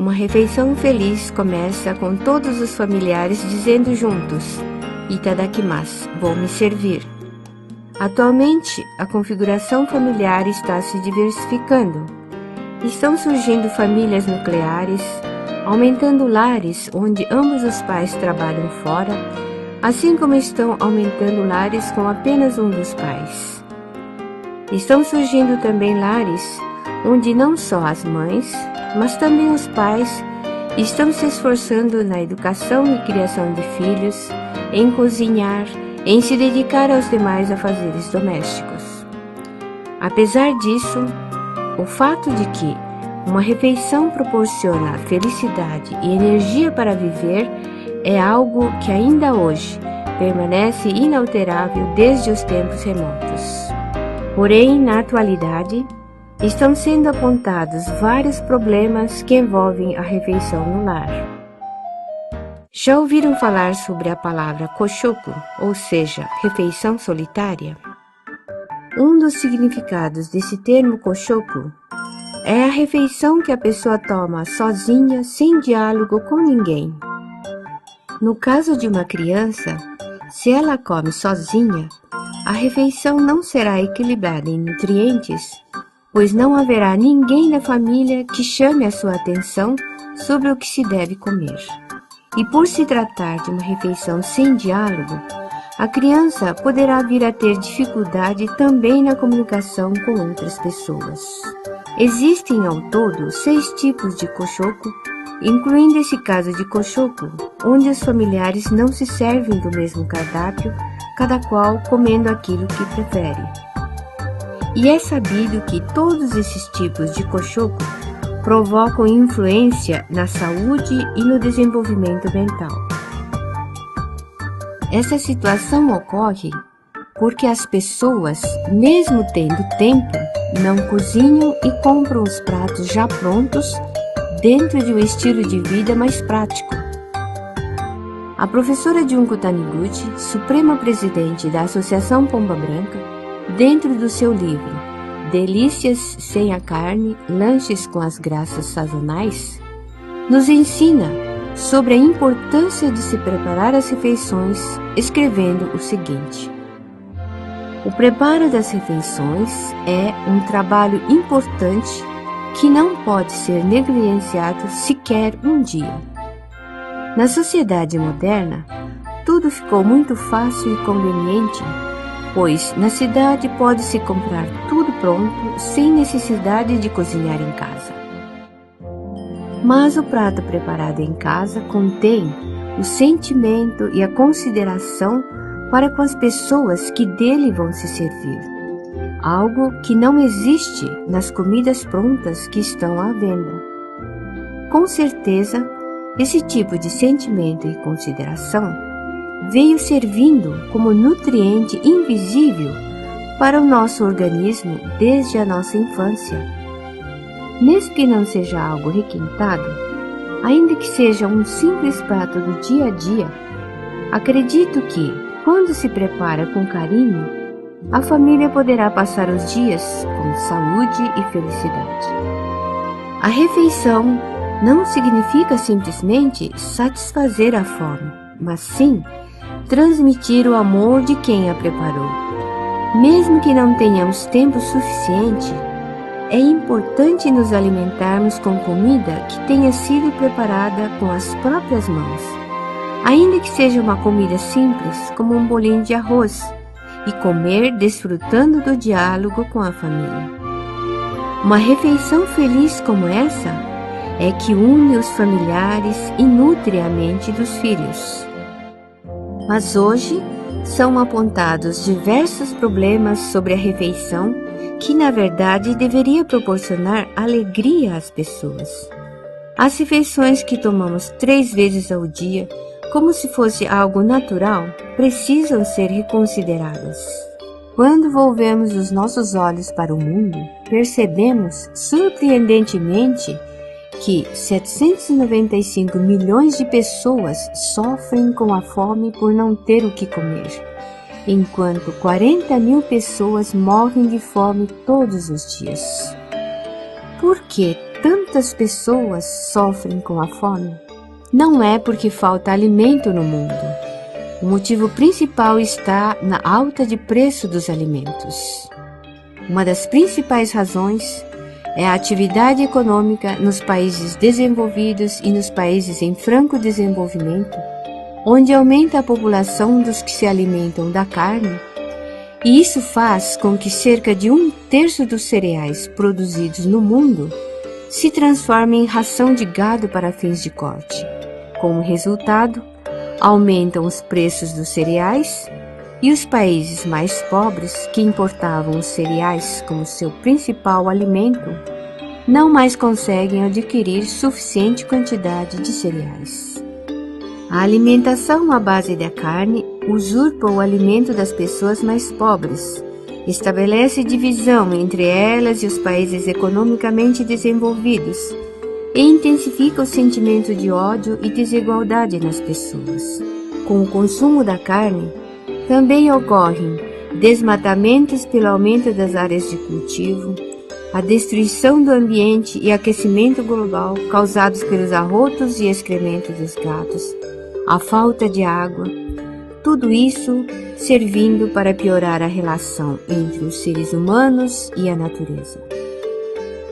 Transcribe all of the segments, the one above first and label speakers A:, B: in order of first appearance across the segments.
A: Uma refeição feliz começa com todos os familiares dizendo juntos: Itadakimasu, vou me servir. Atualmente, a configuração familiar está se diversificando. Estão surgindo famílias nucleares, aumentando lares onde ambos os pais trabalham fora, assim como estão aumentando lares com apenas um dos pais. Estão surgindo também lares onde não só as mães, mas também os pais estão se esforçando na educação e criação de filhos, em cozinhar, em se dedicar aos demais afazeres domésticos. Apesar disso, o fato de que uma refeição proporciona felicidade e energia para viver é algo que ainda hoje permanece inalterável desde os tempos remotos. Porém, na atualidade, estão sendo apontados vários problemas que envolvem a refeição no lar. Já ouviram falar sobre a palavra koshoku, ou seja, refeição solitária? Um dos significados desse termo koshoku é a refeição que a pessoa toma sozinha, sem diálogo com ninguém. No caso de uma criança, se ela come sozinha, a refeição não será equilibrada em nutrientes, pois não haverá ninguém na família que chame a sua atenção sobre o que se deve comer. E por se tratar de uma refeição sem diálogo, a criança poderá vir a ter dificuldade também na comunicação com outras pessoas. Existem ao todo 6 tipos de koshoku, incluindo esse caso de koshoku, onde os familiares não se servem do mesmo cardápio, cada qual comendo aquilo que prefere. E é sabido que todos esses tipos de koshoku provocam influência na saúde e no desenvolvimento mental. Essa situação ocorre porque as pessoas, mesmo tendo tempo, não cozinham e compram os pratos já prontos dentro de um estilo de vida mais prático. A professora Junko Taniguchi, suprema presidente da Associação Pomba Branca, dentro do seu livro Delícias sem a carne, lanches com as graças sazonais, nos ensina sobre a importância de se preparar as refeições, escrevendo o seguinte: o preparo das refeições é um trabalho importante que não pode ser negligenciado sequer um dia. Na sociedade moderna, tudo ficou muito fácil e conveniente, pois na cidade pode-se comprar tudo pronto sem necessidade de cozinhar em casa. Mas o prato preparado em casa contém o sentimento e a consideração para com as pessoas que dele vão se servir, algo que não existe nas comidas prontas que estão à venda. Com certeza, esse tipo de sentimento e consideração veio servindo como nutriente invisível para o nosso organismo desde a nossa infância. Mesmo que não seja algo requintado, ainda que seja um simples prato do dia a dia, acredito que, quando se prepara com carinho, a família poderá passar os dias com saúde e felicidade. A refeição não significa simplesmente satisfazer a fome, mas sim transmitir o amor de quem a preparou. Mesmo que não tenhamos tempo suficiente, é importante nos alimentarmos com comida que tenha sido preparada com as próprias mãos, ainda que seja uma comida simples, como um bolinho de arroz, e comer desfrutando do diálogo com a família. Uma refeição feliz como essa é que une os familiares e nutre a mente dos filhos. Mas hoje são apontados diversos problemas sobre a refeição que, na verdade, deveria proporcionar alegria às pessoas. As refeições que tomamos 3 vezes ao dia, como se fosse algo natural, precisam ser reconsideradas. Quando volvemos os nossos olhos para o mundo, percebemos, surpreendentemente, que 795 milhões de pessoas sofrem com a fome por não ter o que comer, enquanto 40 mil pessoas morrem de fome todos os dias. Por que tantas pessoas sofrem com a fome? Não é porque falta alimento no mundo. O motivo principal está na alta de preço dos alimentos. Uma das principais razões é a atividade econômica nos países desenvolvidos e nos países em franco desenvolvimento, onde aumenta a população dos que se alimentam da carne, e isso faz com que cerca de 1/3 dos cereais produzidos no mundo se transformem em ração de gado para fins de corte. Como resultado, aumentam os preços dos cereais e os países mais pobres, que importavam os cereais como seu principal alimento, não mais conseguem adquirir suficiente quantidade de cereais. A alimentação à base da carne usurpa o alimento das pessoas mais pobres, estabelece divisão entre elas e os países economicamente desenvolvidos e intensifica o sentimento de ódio e desigualdade nas pessoas. Com o consumo da carne, também ocorrem desmatamentos pelo aumento das áreas de cultivo, a destruição do ambiente e aquecimento global causados pelos arrotos e excrementos dos gados, a falta de água, tudo isso servindo para piorar a relação entre os seres humanos e a natureza.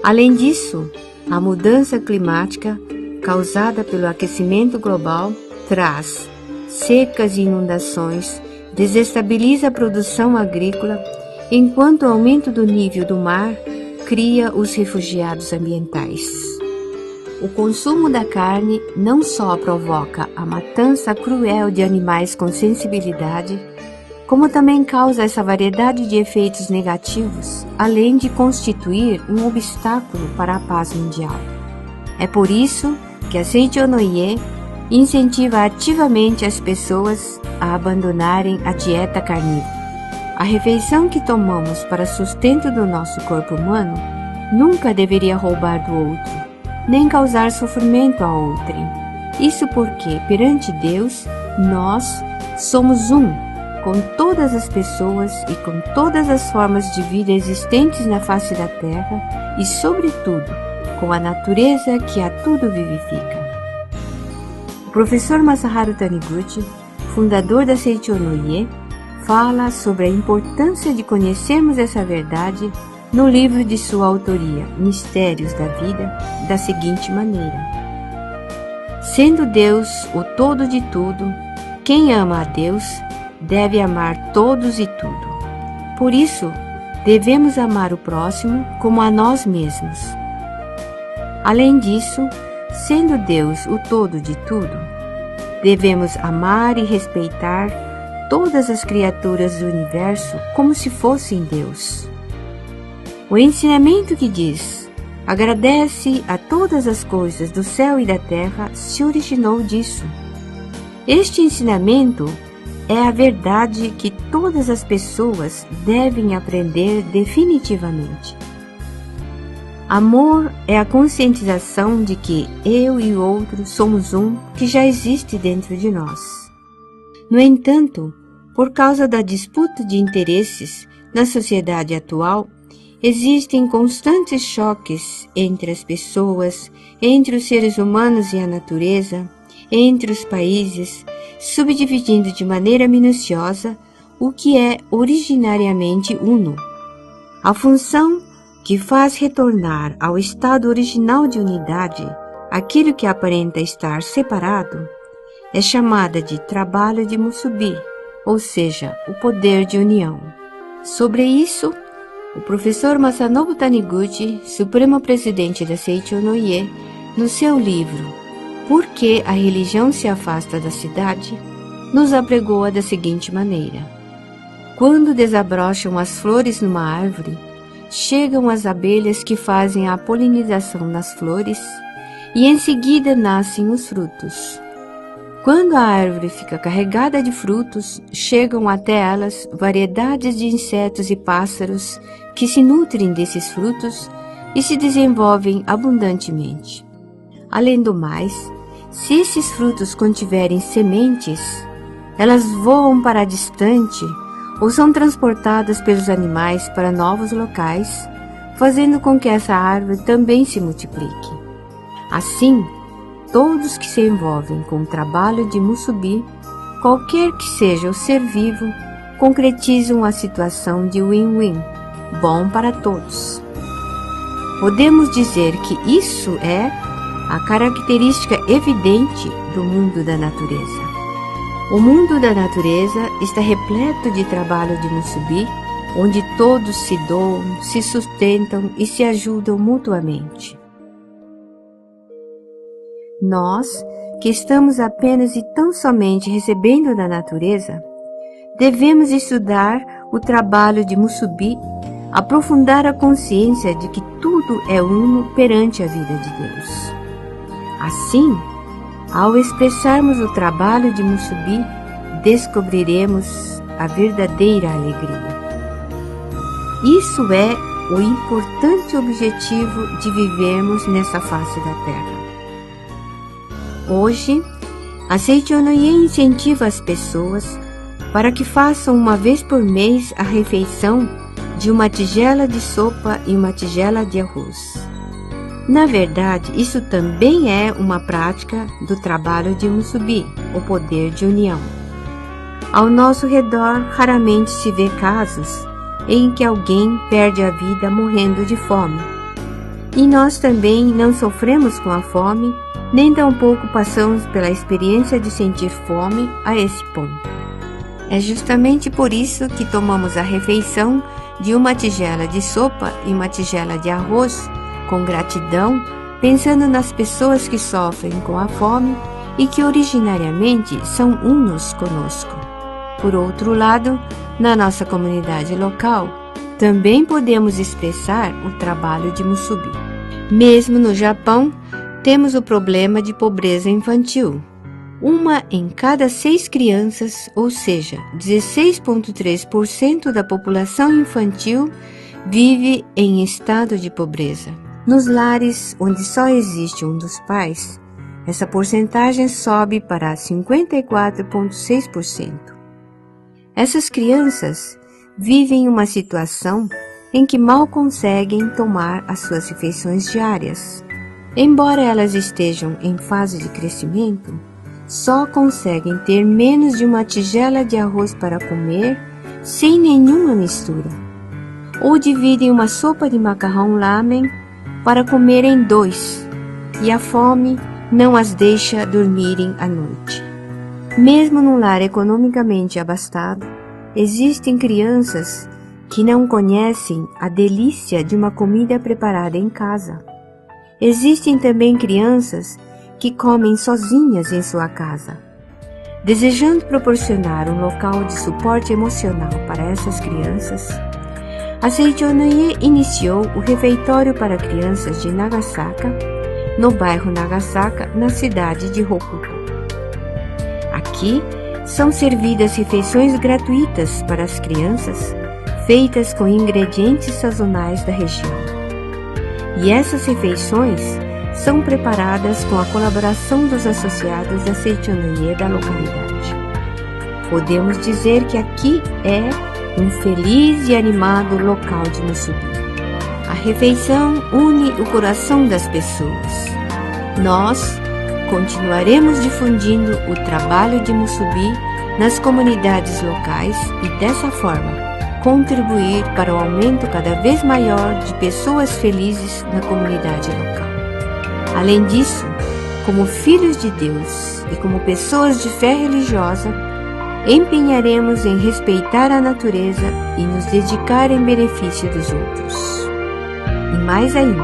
A: Além disso, a mudança climática causada pelo aquecimento global traz secas e inundações, desestabiliza a produção agrícola, enquanto o aumento do nível do mar cria os refugiados ambientais. O consumo da carne não só provoca a matança cruel de animais com sensibilidade, como também causa essa variedade de efeitos negativos, além de constituir um obstáculo para a paz mundial. É por isso que a Seichonoye incentiva ativamente as pessoas a abandonarem a dieta carnívora. A refeição que tomamos para sustento do nosso corpo humano nunca deveria roubar do outro, nem causar sofrimento a outrem. Isso porque, perante Deus, nós somos um, com todas as pessoas e com todas as formas de vida existentes na face da terra e, sobretudo, com a natureza que a tudo vivifica. O professor Masaharu Taniguchi, fundador da Seichonoye, fala sobre a importância de conhecermos essa verdade no livro de sua autoria, Mistérios da Vida, da seguinte maneira: sendo Deus o todo de tudo, quem ama a Deus deve amar todos e tudo. Por isso, devemos amar o próximo como a nós mesmos. Além disso, sendo Deus o todo de tudo, devemos amar e respeitar todas as criaturas do universo como se fossem Deus. O ensinamento que diz: agradece a todas as coisas do céu e da terra se originou disso. Este ensinamento é a verdade que todas as pessoas devem aprender definitivamente. Amor é a conscientização de que eu e o outro somos um que já existe dentro de nós. No entanto, por causa da disputa de interesses na sociedade atual, existem constantes choques entre as pessoas, entre os seres humanos e a natureza, entre os países, subdividindo de maneira minuciosa o que é originariamente uno. A função que faz retornar ao estado original de unidade aquilo que aparenta estar separado é chamada de trabalho de Musubi, ou seja, o poder de união. Sobre isso, o professor Masanobu Taniguchi, supremo presidente da Seichonoye, no seu livro Por que a religião se afasta da cidade, nos apregoa da seguinte maneira: quando desabrocham as flores numa árvore, chegam as abelhas que fazem a polinização nas flores e em seguida nascem os frutos. Quando a árvore fica carregada de frutos, chegam até elas variedades de insetos e pássaros que se nutrem desses frutos e se desenvolvem abundantemente. Além do mais, se esses frutos contiverem sementes, elas voam para distante ou são transportadas pelos animais para novos locais, fazendo com que essa árvore também se multiplique. Assim, todos que se envolvem com o trabalho de Musubi, qualquer que seja o ser vivo, concretizam a situação de win-win, bom para todos. Podemos dizer que isso é a característica evidente do mundo da natureza. O mundo da natureza está repleto de trabalho de Musubi, onde todos se doam, se sustentam e se ajudam mutuamente. Nós, que estamos apenas e tão somente recebendo da natureza, devemos estudar o trabalho de Musubi, aprofundar a consciência de que tudo é uno perante a vida de Deus. Assim, ao expressarmos o trabalho de Musubi, descobriremos a verdadeira alegria. Isso é o importante objetivo de vivermos nessa face da Terra. Hoje, a Seichonoye incentiva as pessoas para que façam uma vez por mês a refeição de uma tigela de sopa e uma tigela de arroz. Na verdade, isso também é uma prática do trabalho de Musubi, o poder de união. Ao nosso redor, raramente se vê casos em que alguém perde a vida morrendo de fome. E nós também não sofremos com a fome, nem tampouco passamos pela experiência de sentir fome a esse ponto. É justamente por isso que tomamos a refeição de uma tigela de sopa e uma tigela de arroz com gratidão, pensando nas pessoas que sofrem com a fome e que originariamente são unos conosco. Por outro lado, na nossa comunidade local, também podemos expressar o trabalho de Musubi. Mesmo no Japão, temos o problema de pobreza infantil. Uma em cada 6 crianças, ou seja, 16,3% da população infantil, vive em estado de pobreza. Nos lares onde só existe um dos pais, essa porcentagem sobe para 54,6%. Essas crianças vivem uma situação em que mal conseguem tomar as suas refeições diárias. Embora elas estejam em fase de crescimento, só conseguem ter menos de uma tigela de arroz para comer sem nenhuma mistura. Ou dividem uma sopa de macarrão lamen para comer em 2, e a fome não as deixa dormirem à noite. Mesmo num lar economicamente abastado, existem crianças que não conhecem a delícia de uma comida preparada em casa. Existem também crianças que comem sozinhas em sua casa. Desejando proporcionar um local de suporte emocional para essas crianças, a Seichonoye iniciou o refeitório para crianças de Nagasaka, no bairro Nagasaka, na cidade de Hokuto. Aqui são servidas refeições gratuitas para as crianças, feitas com ingredientes sazonais da região. E essas refeições são preparadas com a colaboração dos associados da Seichonoye da localidade. Podemos dizer que aqui é um feliz e animado local de Musubi. A refeição une o coração das pessoas. Nós continuaremos difundindo o trabalho de Musubi nas comunidades locais e, dessa forma, contribuir para o aumento cada vez maior de pessoas felizes na comunidade local. Além disso, como filhos de Deus e como pessoas de fé religiosa, empenharemos em respeitar a natureza e nos dedicar em benefício dos outros. E mais ainda,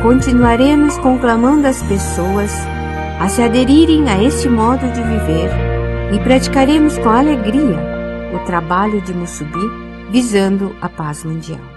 A: continuaremos conclamando as pessoas a se aderirem a esse modo de viver e praticaremos com alegria o trabalho de Musubi visando a paz mundial.